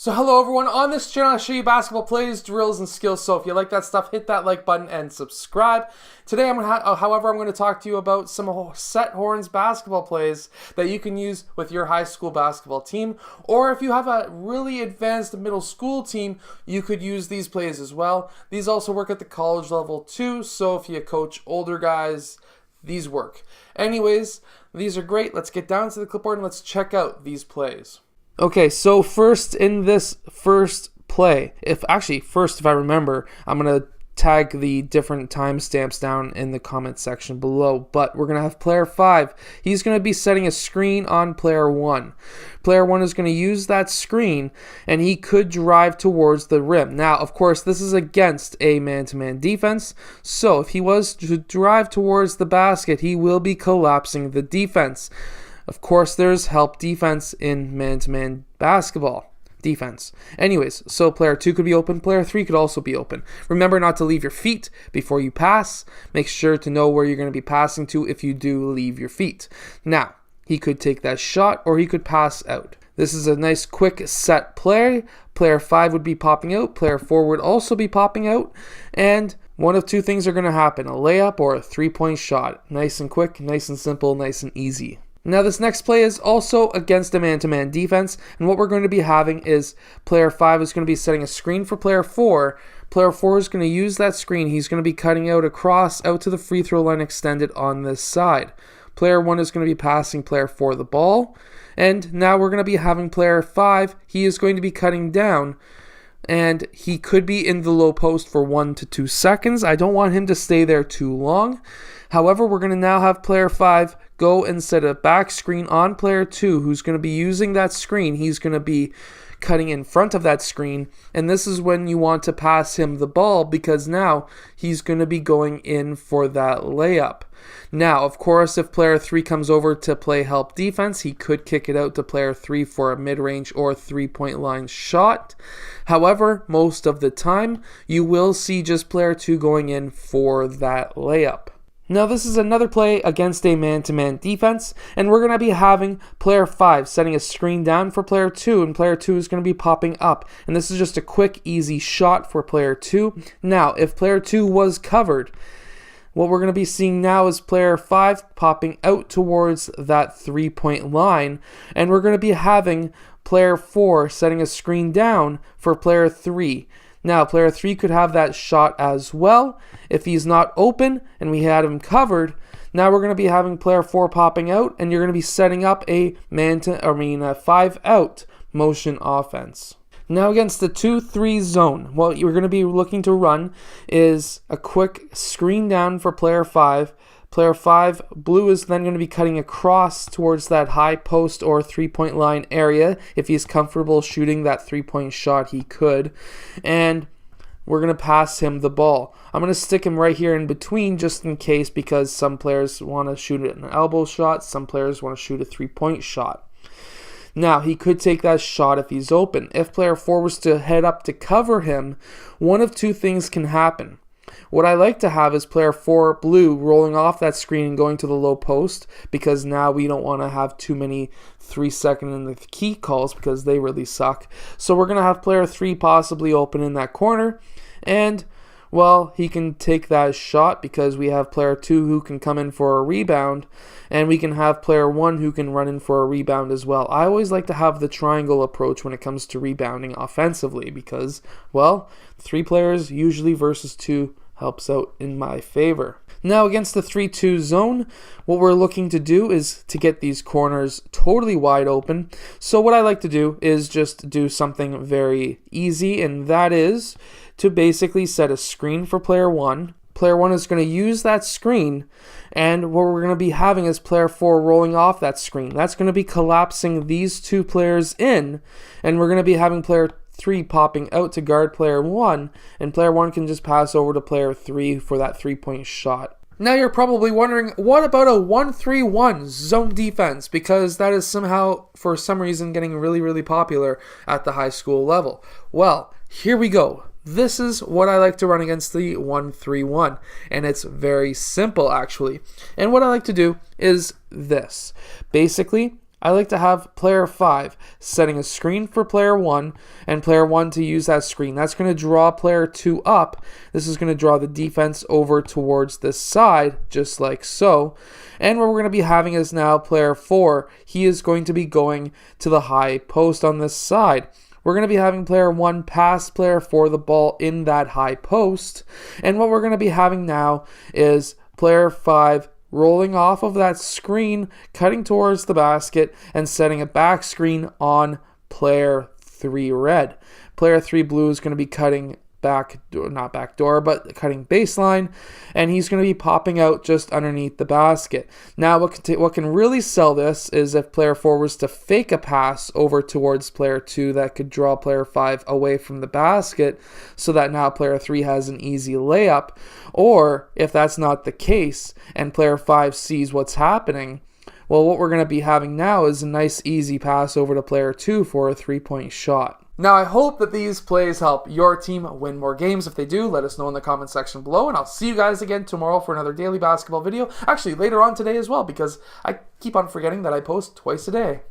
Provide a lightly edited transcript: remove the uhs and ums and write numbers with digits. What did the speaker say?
So hello everyone, on this channel I show you basketball plays, drills, and skills, so if you like that stuff, hit that like button and subscribe. Today, however, I'm going to talk to you about some set horns basketball plays that you can use with your high school basketball team, or if you have a really advanced middle school team, you could use these plays as well. These also work at the college level too, so if you coach older guys, these work. Anyways, these are great. Let's get down to the clipboard and let's check out these plays. Okay, so first in this first play, if I remember, I'm going to tag the different timestamps down in the comment section below, but we're going to have player 5. He's going to be setting a screen on player 1. Player 1 is going to use that screen, and he could drive towards the rim. Now, of course, this is against a man-to-man defense, so if he was to drive towards the basket, he will be collapsing the defense. Of course, there's help defense in man-to-man basketball defense. Anyways, so player 2 could be open, player 3 could also be open. Remember not to leave your feet before you pass. Make sure to know where you're going to be passing to if you do leave your feet. Now, he could take that shot or he could pass out. This is a nice quick set play. Player 5 would be popping out, player 4 would also be popping out, and one of two things are going to happen, a layup or a three-point shot. Nice and quick, nice and simple, nice and easy. Now this next play is also against a man-to-man defense, and what we're going to be having is player 5 is going to be setting a screen for player 4. Player 4 is going to use that screen. He's going to be cutting out across out to the free throw line extended on this side. Player 1 is going to be passing player 4 the ball, and now we're going to be having player 5. He is going to be cutting down, and he could be in the low post for 1 to 2 seconds. I don't want him to stay there too long. However, we're going to now have player 5 go and set a back screen on player 2 who's going to be using that screen. He's going to be cutting in front of that screen, and this is when you want to pass him the ball because now he's going to be going in for that layup. Now, of course, if player 3 comes over to play help defense, he could kick it out to player 3 for a mid-range or three-point line shot. However, most of the time, you will see just player 2 going in for that layup. Now this is another play against a man-to-man defense, and we're going to be having player 5 setting a screen down for player 2, and player 2 is going to be popping up. And this is just a quick, easy shot for player 2. Now, if player 2 was covered, what we're going to be seeing now is player 5 popping out towards that three-point line, and we're going to be having player 4 setting a screen down for player 3. Now, player 3 could have that shot as well. If he's not open and we had him covered, now we're going to be having player 4 popping out, and you're going to be setting up a 5-out motion offense. Now against the 2-3 zone, what you're going to be looking to run is a quick screen down for player 5. Player 5, blue, is then going to be cutting across towards that high post or three-point line area. If he's comfortable shooting that three-point shot, he could. And we're going to pass him the ball. I'm going to stick him right here in between just in case, because some players want to shoot an elbow shot, some players want to shoot a three-point shot. Now, he could take that shot if he's open. If player 4 was to head up to cover him, one of two things can happen. What I like to have is player 4, blue, rolling off that screen and going to the low post, because now we don't want to have too many 3-second and the key calls because they really suck. So we're going to have player 3 possibly open in that corner, and well, he can take that shot because we have player 2 who can come in for a rebound, and we can have player 1 who can run in for a rebound as well. I always like to have the triangle approach when it comes to rebounding offensively because, well, 3 players usually versus 2 helps out in my favor. Now against the 3-2 zone, what we're looking to do is to get these corners totally wide open. So what I like to do is just do something very easy, and that is to basically set a screen for player 1. Player 1 is going to use that screen, and what we're going to be having is player 4 rolling off that screen. That's going to be collapsing these 2 players in, and we're going to be having player 3 popping out to guard player 1, and player 1 can just pass over to player 3 for that three-point shot. Now you're probably wondering, what about a 1-3-1 zone defense? Because that is somehow, for some reason, getting really, really popular at the high school level. Well, here we go. This is what I like to run against the 1-3-1, and it's very simple actually. And what I like to do is this. Basically, I like to have player 5 setting a screen for player 1 and player 1 to use that screen. That's going to draw player 2 up. This is going to draw the defense over towards this side, just like so. And what we're going to be having is now player 4. He is going to be going to the high post on this side. We're going to be having player 1 pass player 4 the ball in that high post. And what we're going to be having now is player 5 rolling off of that screen, cutting towards the basket, and setting a back screen on player 3 red. Player 3 blue is going to be cutting not back door, but cutting baseline, and he's going to be popping out just underneath the basket. Now, what can really sell this is if player 4 was to fake a pass over towards player 2 that could draw player 5 away from the basket, so that now player 3 has an easy layup. Or if that's not the case and player 5 sees what's happening, well, what we're going to be having now is a nice easy pass over to player 2 for a 3-point shot. Now, I hope that these plays help your team win more games. If they do, let us know in the comment section below, and I'll see you guys again tomorrow for another daily basketball video. Actually, later on today as well, because I keep on forgetting that I post twice a day.